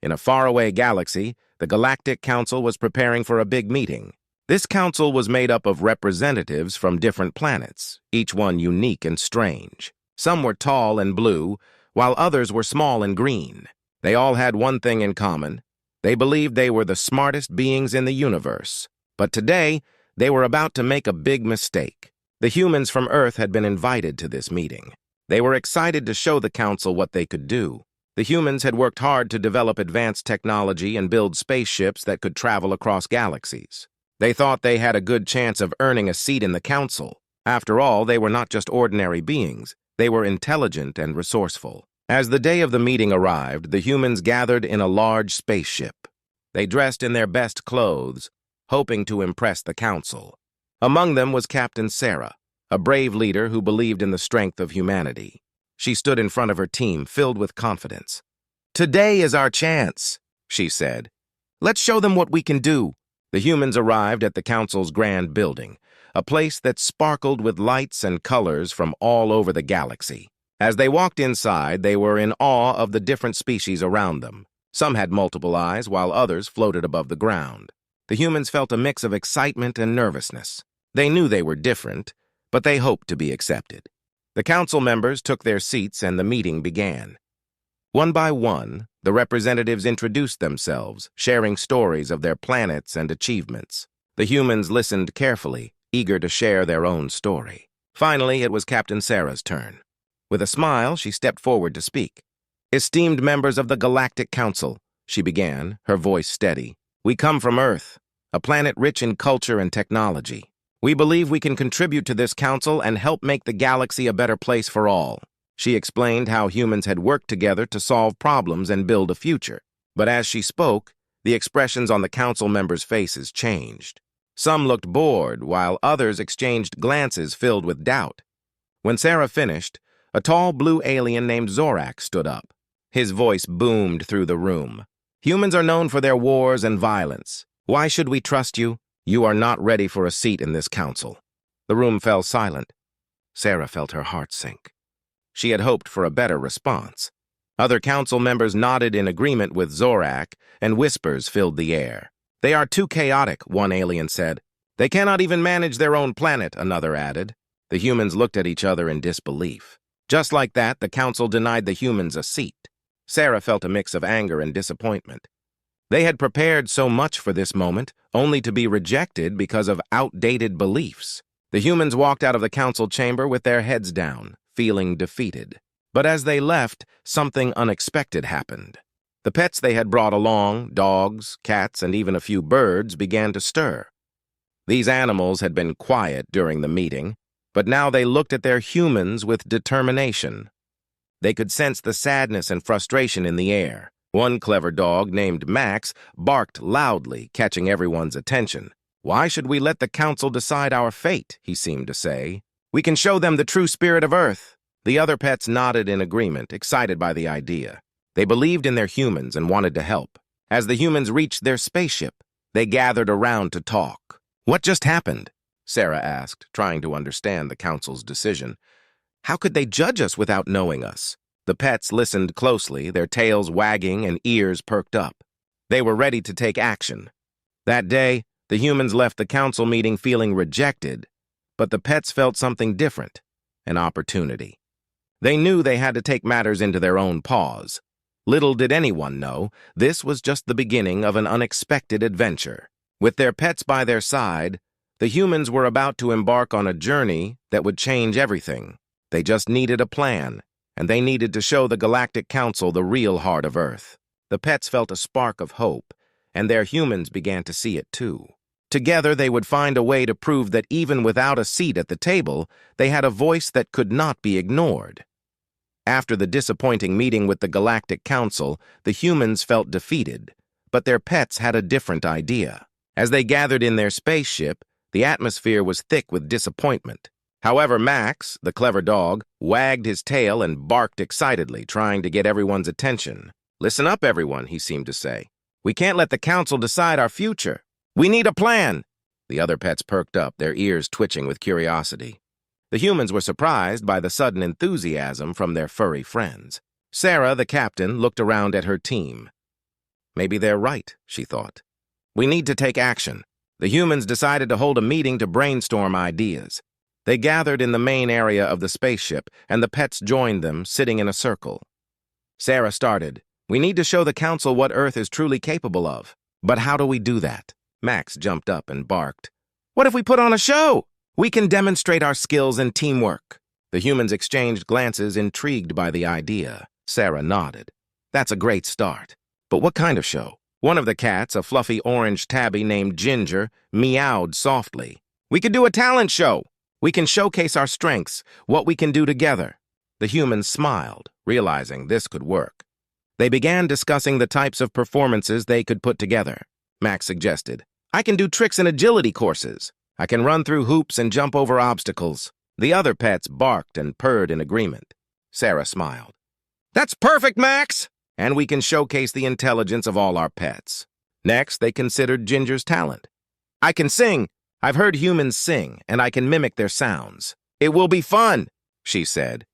In a faraway galaxy, the Galactic Council was preparing for a big meeting. This council was made up of representatives from different planets, each one unique and strange. Some were tall and blue, while others were small and green. They all had one thing in common. They believed they were the smartest beings in the universe. But today, they were about to make a big mistake. The humans from Earth had been invited to this meeting. They were excited to show the council what they could do. The humans had worked hard to develop advanced technology and build spaceships that could travel across galaxies. They thought they had a good chance of earning a seat in the council. After all, they were not just ordinary beings. They were intelligent and resourceful. As the day of the meeting arrived, the humans gathered in a large spaceship. They dressed in their best clothes, hoping to impress the council. Among them was Captain Sarah, a brave leader who believed in the strength of humanity. She stood in front of her team, filled with confidence. "Today is our chance," she said. "Let's show them what we can do." The humans arrived at the council's grand building, a place that sparkled with lights and colors from all over the galaxy. As they walked inside, they were in awe of the different species around them. Some had multiple eyes, while others floated above the ground. The humans felt a mix of excitement and nervousness. They knew they were different, but they hoped to be accepted. The council members took their seats and the meeting began. One by one, the representatives introduced themselves, sharing stories of their planets and achievements. The humans listened carefully, eager to share their own story. Finally, it was Captain Sarah's turn. With a smile, she stepped forward to speak. "Esteemed members of the Galactic Council," she began, her voice steady. "We come from Earth, a planet rich in culture and technology. We believe we can contribute to this council and help make the galaxy a better place for all." She explained how humans had worked together to solve problems and build a future. But as she spoke, the expressions on the council members' faces changed. Some looked bored, while others exchanged glances filled with doubt. When Sarah finished, a tall blue alien named Zorak stood up. His voice boomed through the room. "Humans are known for their wars and violence. Why should we trust you? You are not ready for a seat in this council." The room fell silent. Sarah felt her heart sink. She had hoped for a better response. Other council members nodded in agreement with Zorak, and whispers filled the air. "They are too chaotic," one alien said. "They cannot even manage their own planet," another added. The humans looked at each other in disbelief. Just like that, the council denied the humans a seat. Sarah felt a mix of anger and disappointment. They had prepared so much for this moment, only to be rejected because of outdated beliefs. The humans walked out of the council chamber with their heads down, feeling defeated. But as they left, something unexpected happened. The pets they had brought along, dogs, cats, and even a few birds, began to stir. These animals had been quiet during the meeting, but now they looked at their humans with determination. They could sense the sadness and frustration in the air. One clever dog, named Max, barked loudly, catching everyone's attention. "Why should we let the council decide our fate?" he seemed to say. "We can show them the true spirit of Earth." The other pets nodded in agreement, excited by the idea. They believed in their humans and wanted to help. As the humans reached their spaceship, they gathered around to talk. "What just happened?" Sarah asked, trying to understand the council's decision. "How could they judge us without knowing us?" The pets listened closely, their tails wagging and ears perked up. They were ready to take action. That day, the humans left the council meeting feeling rejected, but the pets felt something different, an opportunity. They knew they had to take matters into their own paws. Little did anyone know, this was just the beginning of an unexpected adventure. With their pets by their side, the humans were about to embark on a journey that would change everything. They just needed a plan, and they needed to show the Galactic Council the real heart of Earth. The pets felt a spark of hope, and their humans began to see it too. Together, they would find a way to prove that even without a seat at the table, they had a voice that could not be ignored. After the disappointing meeting with the Galactic Council, the humans felt defeated, but their pets had a different idea. As they gathered in their spaceship, the atmosphere was thick with disappointment. However, Max, the clever dog, wagged his tail and barked excitedly, trying to get everyone's attention. "Listen up, everyone," he seemed to say. "We can't let the council decide our future. We need a plan." The other pets perked up, their ears twitching with curiosity. The humans were surprised by the sudden enthusiasm from their furry friends. Sarah, the captain, looked around at her team. Maybe they're right, she thought. We need to take action. The humans decided to hold a meeting to brainstorm ideas. They gathered in the main area of the spaceship, and the pets joined them, sitting in a circle. Sarah started. We need to show the council what Earth is truly capable of. But how do we do that? Max jumped up and barked. What if we put on a show? We can demonstrate our skills and teamwork. The humans exchanged glances, intrigued by the idea. Sarah nodded. That's a great start. But what kind of show? One of the cats, a fluffy orange tabby named Ginger, meowed softly. We could do a talent show. We can showcase our strengths, what we can do together. The humans smiled, realizing this could work. They began discussing the types of performances they could put together. Max suggested, I can do tricks and agility courses. I can run through hoops and jump over obstacles. The other pets barked and purred in agreement. Sarah smiled. That's perfect, Max! And we can showcase the intelligence of all our pets. Next, they considered Ginger's talent. I can sing. I've heard humans sing, and I can mimic their sounds. It will be fun, she said.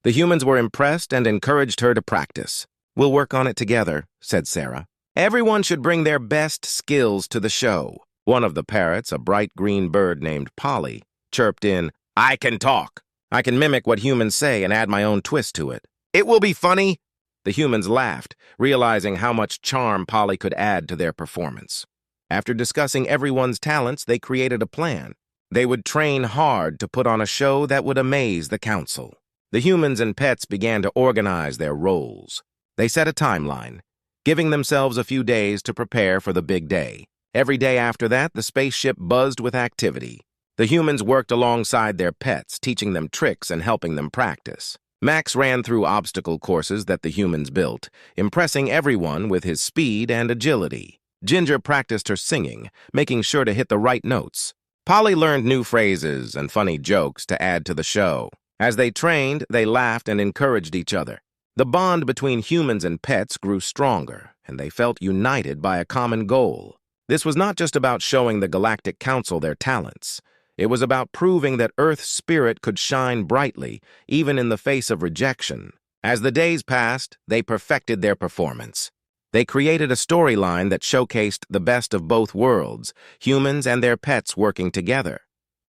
The humans were impressed and encouraged her to practice. We'll work on it together, said Sarah. Everyone should bring their best skills to the show. One of the parrots, a bright green bird named Polly, chirped in, I can talk. I can mimic what humans say and add my own twist to it. It will be funny. The humans laughed, realizing how much charm Polly could add to their performance. After discussing everyone's talents, they created a plan. They would train hard to put on a show that would amaze the council. The humans and pets began to organize their roles. They set a timeline, giving themselves a few days to prepare for the big day. Every day after that, the spaceship buzzed with activity. The humans worked alongside their pets, teaching them tricks and helping them practice. Max ran through obstacle courses that the humans built, impressing everyone with his speed and agility. Ginger practiced her singing, making sure to hit the right notes. Polly learned new phrases and funny jokes to add to the show. As they trained, they laughed and encouraged each other. The bond between humans and pets grew stronger, and they felt united by a common goal. This was not just about showing the Galactic Council their talents. It was about proving that Earth's spirit could shine brightly, even in the face of rejection. As the days passed, they perfected their performance. They created a storyline that showcased the best of both worlds, humans and their pets working together.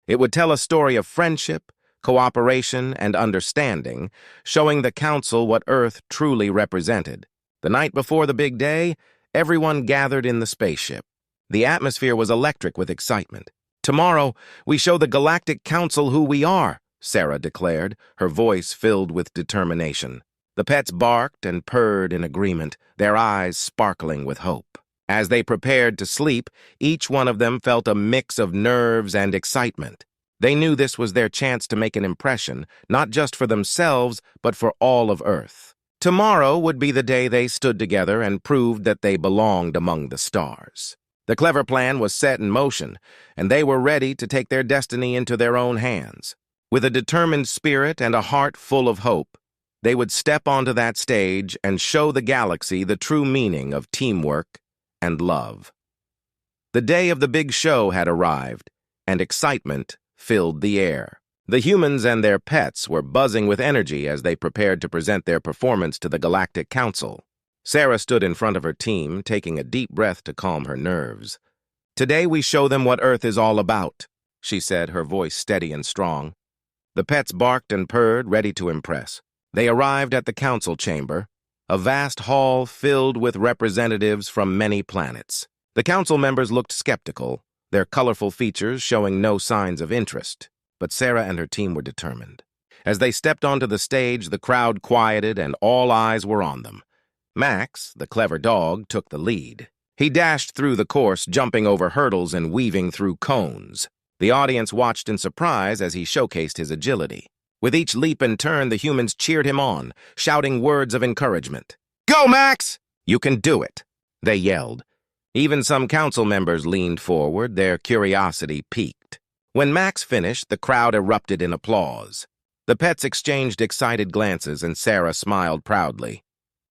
It would tell a story of friendship, cooperation, and understanding, showing the Council what Earth truly represented. The night before the big day, everyone gathered in the spaceship. The atmosphere was electric with excitement. Tomorrow, we show the Galactic Council who we are, Sarah declared, her voice filled with determination. The pets barked and purred in agreement, their eyes sparkling with hope. As they prepared to sleep, each one of them felt a mix of nerves and excitement. They knew this was their chance to make an impression, not just for themselves, but for all of Earth. Tomorrow would be the day they stood together and proved that they belonged among the stars. The clever plan was set in motion, and they were ready to take their destiny into their own hands. With a determined spirit and a heart full of hope, they would step onto that stage and show the galaxy the true meaning of teamwork and love. The day of the big show had arrived, and excitement filled the air. The humans and their pets were buzzing with energy as they prepared to present their performance to the Galactic Council. Sarah stood in front of her team, taking a deep breath to calm her nerves. Today we show them what Earth is all about, she said, her voice steady and strong. The pets barked and purred, ready to impress. They arrived at the council chamber, a vast hall filled with representatives from many planets. The council members looked skeptical, their colorful features showing no signs of interest. But Sarah and her team were determined. As they stepped onto the stage, the crowd quieted and all eyes were on them. Max, the clever dog, took the lead. He dashed through the course, jumping over hurdles and weaving through cones. The audience watched in surprise as he showcased his agility. With each leap and turn, the humans cheered him on, shouting words of encouragement. Go, Max! You can do it! They yelled. Even some council members leaned forward, their curiosity piqued. When Max finished, the crowd erupted in applause. The pets exchanged excited glances, and Sarah smiled proudly.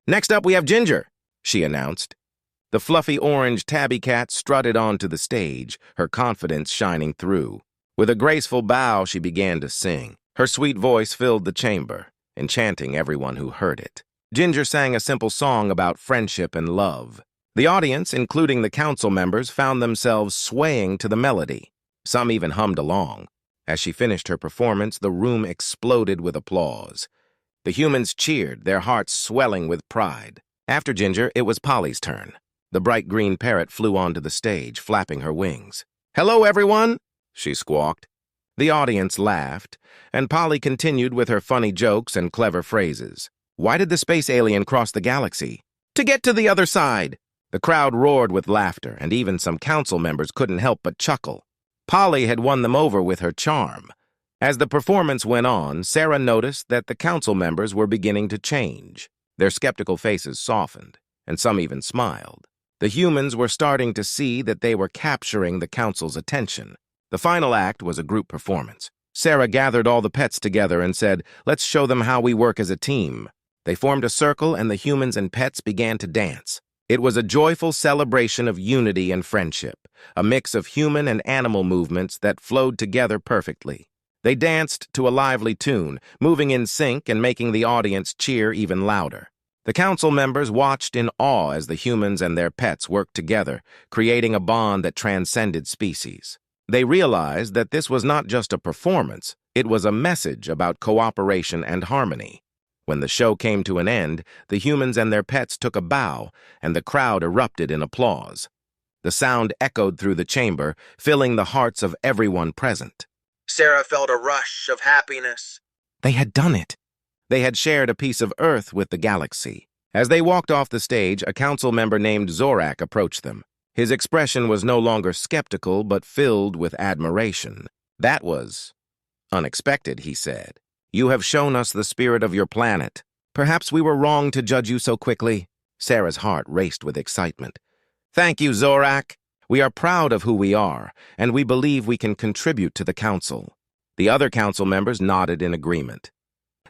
Next up, we have Ginger, she announced. The fluffy orange tabby cat strutted onto the stage, her confidence shining through. With a graceful bow, she began to sing. Her sweet voice filled the chamber, enchanting everyone who heard it. Ginger sang a simple song about friendship and love. The audience, including the council members, found themselves swaying to the melody. Some even hummed along. As she finished her performance, the room exploded with applause. The humans cheered, their hearts swelling with pride. After Ginger, it was Polly's turn. The bright green parrot flew onto the stage, flapping her wings. "Hello, everyone," she squawked. The audience laughed, and Polly continued with her funny jokes and clever phrases. Why did the space alien cross the galaxy? To get to the other side. The crowd roared with laughter, and even some council members couldn't help but chuckle. Polly had won them over with her charm. As the performance went on, Sarah noticed that the council members were beginning to change. Their skeptical faces softened, and some even smiled. The humans were starting to see that they were capturing the council's attention. The final act was a group performance. Sarah gathered all the pets together and said, "Let's show them how we work as a team." They formed a circle, and the humans and pets began to dance. It was a joyful celebration of unity and friendship, a mix of human and animal movements that flowed together perfectly. They danced to a lively tune, moving in sync and making the audience cheer even louder. The council members watched in awe as the humans and their pets worked together, creating a bond that transcended species. They realized that this was not just a performance, it was a message about cooperation and harmony. When the show came to an end, the humans and their pets took a bow, and the crowd erupted in applause. The sound echoed through the chamber, filling the hearts of everyone present. Sarah felt a rush of happiness. They had done it. They had shared a piece of Earth with the galaxy. As they walked off the stage, a council member named Zorak approached them. His expression was no longer skeptical, but filled with admiration. "That was unexpected," he said. "You have shown us the spirit of your planet. Perhaps we were wrong to judge you so quickly." Sarah's heart raced with excitement. "Thank you, Zorak. We are proud of who we are, and we believe we can contribute to the council." The other council members nodded in agreement.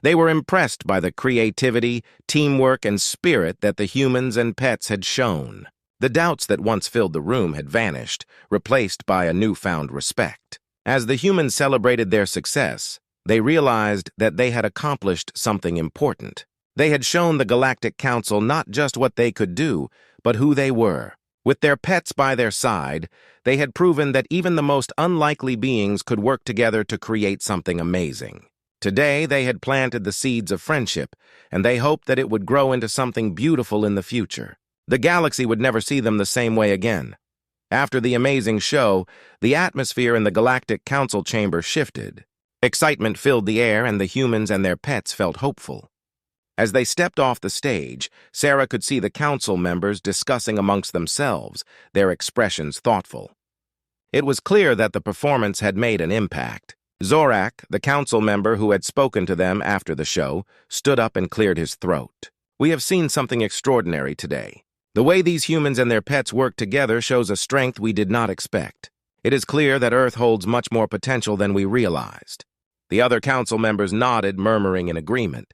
They were impressed by the creativity, teamwork, and spirit that the humans and pets had shown. The doubts that once filled the room had vanished, replaced by a newfound respect. As the humans celebrated their success, they realized that they had accomplished something important. They had shown the Galactic Council not just what they could do, but who they were. With their pets by their side, they had proven that even the most unlikely beings could work together to create something amazing. Today, they had planted the seeds of friendship, and they hoped that it would grow into something beautiful in the future. The galaxy would never see them the same way again. After the amazing show, the atmosphere in the Galactic Council chamber shifted. Excitement filled the air, and the humans and their pets felt hopeful. As they stepped off the stage, Sarah could see the council members discussing amongst themselves, their expressions thoughtful. It was clear that the performance had made an impact. Zorak, the council member who had spoken to them after the show, stood up and cleared his throat. "We have seen something extraordinary today. The way these humans and their pets work together shows a strength we did not expect. It is clear that Earth holds much more potential than we realized." The other council members nodded, murmuring in agreement.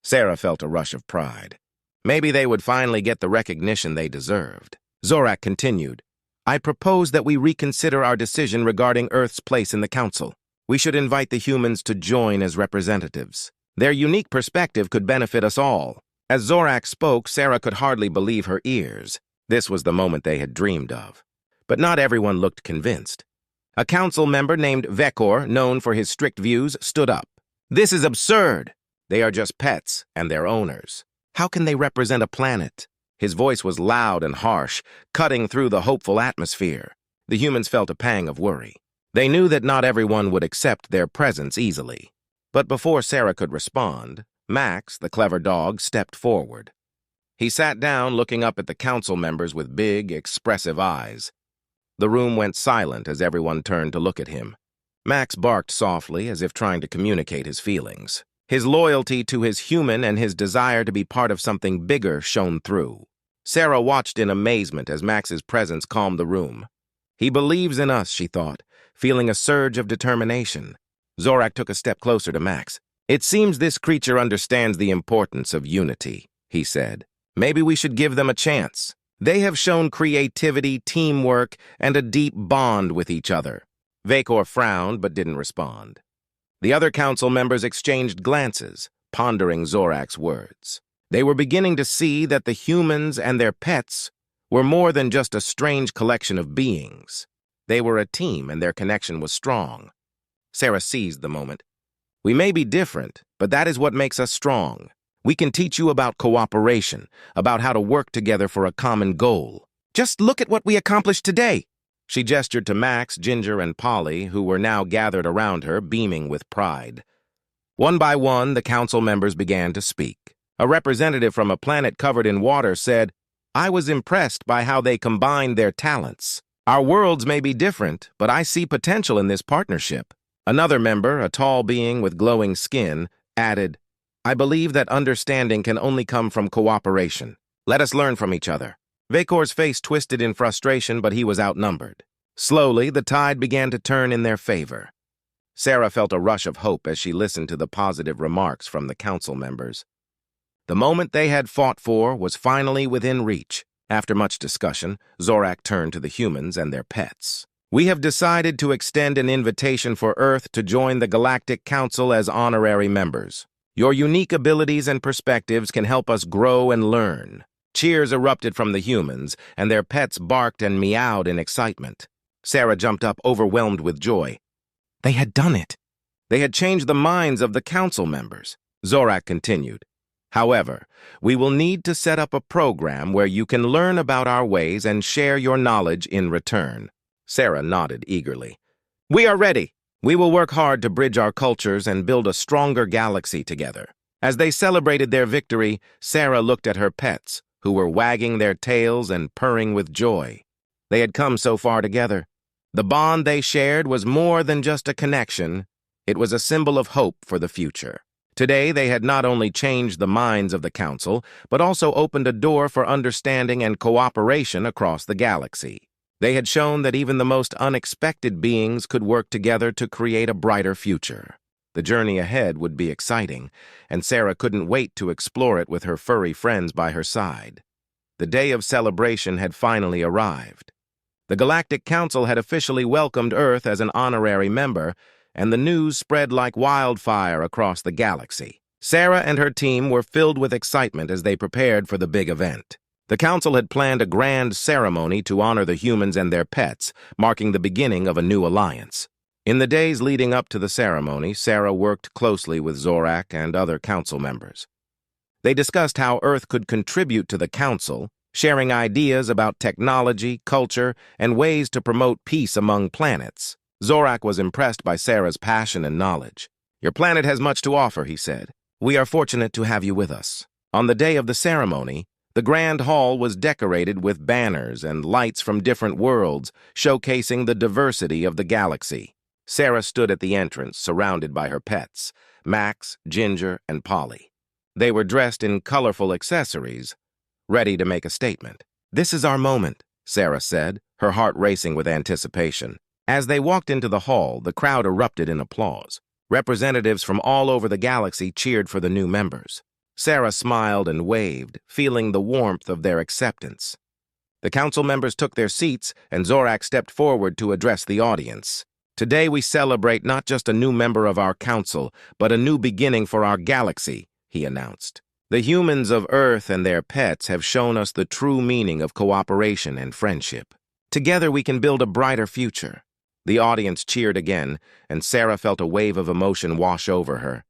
Sarah felt a rush of pride. Maybe they would finally get the recognition they deserved. Zorak continued, "I propose that we reconsider our decision regarding Earth's place in the council. We should invite the humans to join as representatives. Their unique perspective could benefit us all." As Zorak spoke, Sarah could hardly believe her ears. This was the moment they had dreamed of. But not everyone looked convinced. A council member named Vekor, known for his strict views, stood up. "This is absurd. They are just pets and their owners. How can they represent a planet?" His voice was loud and harsh, cutting through the hopeful atmosphere. The humans felt a pang of worry. They knew that not everyone would accept their presence easily. But before Sarah could respond, Max, the clever dog, stepped forward. He sat down, looking up at the council members with big, expressive eyes. The room went silent as everyone turned to look at him. Max barked softly, as if trying to communicate his feelings. His loyalty to his human and his desire to be part of something bigger shone through. Sarah watched in amazement as Max's presence calmed the room. "He believes in us," she thought, feeling a surge of determination. Zorak took a step closer to Max. "It seems this creature understands the importance of unity," he said. "Maybe we should give them a chance. They have shown creativity, teamwork, and a deep bond with each other." Vekor frowned but didn't respond. The other council members exchanged glances, pondering Zorak's words. They were beginning to see that the humans and their pets were more than just a strange collection of beings. They were a team, and their connection was strong. Sarah seized the moment. We may be different, but that is what makes us strong. We can teach you about cooperation, about how to work together for a common goal. Just look at what we accomplished today. She gestured to Max, Ginger, and Polly, who were now gathered around her, beaming with pride. One by one, the council members began to speak. A representative from a planet covered in water said, "I was impressed by how they combined their talents. Our worlds may be different, but I see potential in this partnership." Another member, a tall being with glowing skin, added, "I believe that understanding can only come from cooperation. Let us learn from each other." Vacor's face twisted in frustration, but he was outnumbered. Slowly, the tide began to turn in their favor. Sarah felt a rush of hope as she listened to the positive remarks from the council members. The moment they had fought for was finally within reach. After much discussion, Zorak turned to the humans and their pets. "We have decided to extend an invitation for Earth to join the Galactic Council as honorary members. Your unique abilities and perspectives can help us grow and learn." Cheers erupted from the humans, and their pets barked and meowed in excitement. Sarah jumped up, overwhelmed with joy. They had done it. They had changed the minds of the council members. Zorak continued. "However, we will need to set up a program where you can learn about our ways and share your knowledge in return." Sarah nodded eagerly. "We are ready. We will work hard to bridge our cultures and build a stronger galaxy together." As they celebrated their victory, Sarah looked at her pets, who were wagging their tails and purring with joy. They had come so far together. The bond they shared was more than just a connection. It was a symbol of hope for the future. Today, they had not only changed the minds of the council, but also opened a door for understanding and cooperation across the galaxy. They had shown that even the most unexpected beings could work together to create a brighter future. The journey ahead would be exciting, and Sarah couldn't wait to explore it with her furry friends by her side. The day of celebration had finally arrived. The Galactic Council had officially welcomed Earth as an honorary member, and the news spread like wildfire across the galaxy. Sarah and her team were filled with excitement as they prepared for the big event. The council had planned a grand ceremony to honor the humans and their pets, marking the beginning of a new alliance. In the days leading up to the ceremony, Sarah worked closely with Zorak and other council members. They discussed how Earth could contribute to the council, sharing ideas about technology, culture, and ways to promote peace among planets. Zorak was impressed by Sarah's passion and knowledge. "Your planet has much to offer," he said. "We are fortunate to have you with us." On the day of the ceremony, the Grand Hall was decorated with banners and lights from different worlds, showcasing the diversity of the galaxy. Sarah stood at the entrance, surrounded by her pets, Max, Ginger, and Polly. They were dressed in colorful accessories, ready to make a statement. "This is our moment," Sarah said, her heart racing with anticipation. As they walked into the hall, the crowd erupted in applause. Representatives from all over the galaxy cheered for the new members. Sarah smiled and waved, feeling the warmth of their acceptance. The council members took their seats, and Zorak stepped forward to address the audience. "Today we celebrate not just a new member of our council, but a new beginning for our galaxy," he announced. "The humans of Earth and their pets have shown us the true meaning of cooperation and friendship. Together we can build a brighter future." The audience cheered again, and Sarah felt a wave of emotion wash over her.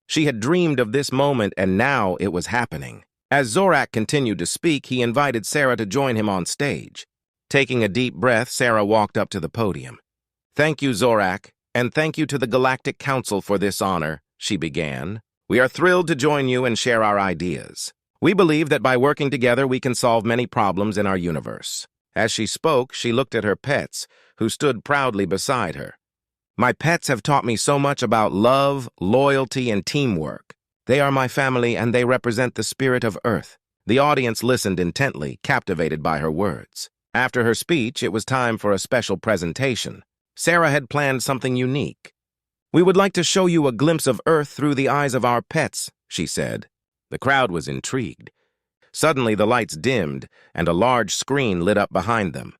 She had dreamed of this moment, and now it was happening. As Zorak continued to speak, he invited Sarah to join him on stage. Taking a deep breath, Sarah walked up to the podium. "Thank you, Zorak, and thank you to the Galactic Council for this honor," she began. "We are thrilled to join you and share our ideas. We believe that by working together we can solve many problems in our universe." As she spoke, she looked at her pets, who stood proudly beside her. "My pets have taught me so much about love, loyalty, and teamwork. They are my family, and they represent the spirit of Earth." The audience listened intently, captivated by her words. After her speech, it was time for a special presentation. Sarah had planned something unique. "We would like to show you a glimpse of Earth through the eyes of our pets," she said. The crowd was intrigued. Suddenly, the lights dimmed, and a large screen lit up behind them.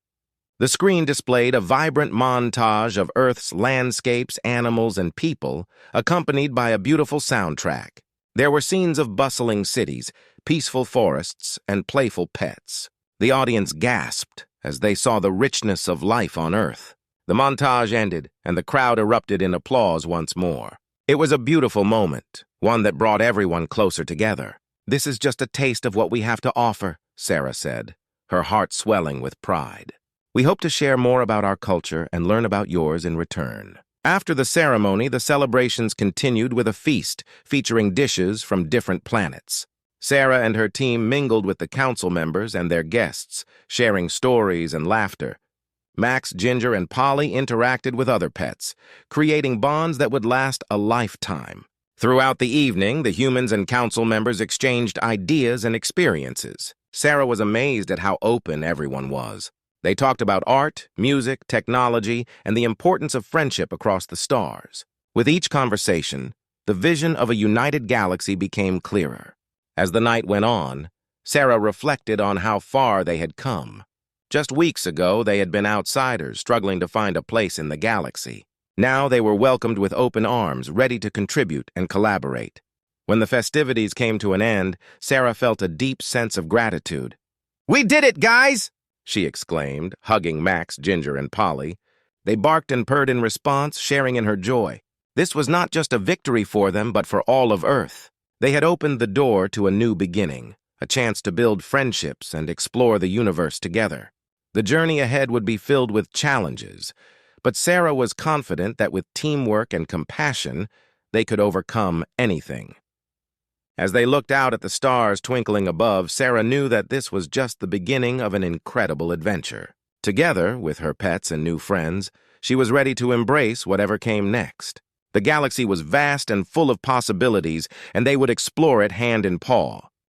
The screen displayed a vibrant montage of Earth's landscapes, animals, and people, accompanied by a beautiful soundtrack. There were scenes of bustling cities, peaceful forests, and playful pets. The audience gasped as they saw the richness of life on Earth. The montage ended, and the crowd erupted in applause once more. It was a beautiful moment, one that brought everyone closer together. "This is just a taste of what we have to offer," Sarah said, her heart swelling with pride. "We hope to share more about our culture and learn about yours in return." After the ceremony, the celebrations continued with a feast featuring dishes from different planets. Sarah and her team mingled with the council members and their guests, sharing stories and laughter. Max, Ginger, and Polly interacted with other pets, creating bonds that would last a lifetime. Throughout the evening, the humans and council members exchanged ideas and experiences. Sarah was amazed at how open everyone was. They talked about art, music, technology, and the importance of friendship across the stars. With each conversation, the vision of a united galaxy became clearer. As the night went on, Sarah reflected on how far they had come. Just weeks ago, they had been outsiders, struggling to find a place in the galaxy. Now they were welcomed with open arms, ready to contribute and collaborate. When the festivities came to an end, Sarah felt a deep sense of gratitude. "We did it, guys!" she exclaimed, hugging Max, Ginger, and Polly. They barked and purred in response, sharing in her joy. This was not just a victory for them, but for all of Earth. They had opened the door to a new beginning, a chance to build friendships and explore the universe together. The journey ahead would be filled with challenges, but Sarah was confident that with teamwork and compassion, they could overcome anything. As they looked out at the stars twinkling above, Sarah knew that this was just the beginning of an incredible adventure. Together, with her pets and new friends, she was ready to embrace whatever came next. The galaxy was vast and full of possibilities, and they would explore it hand in paw.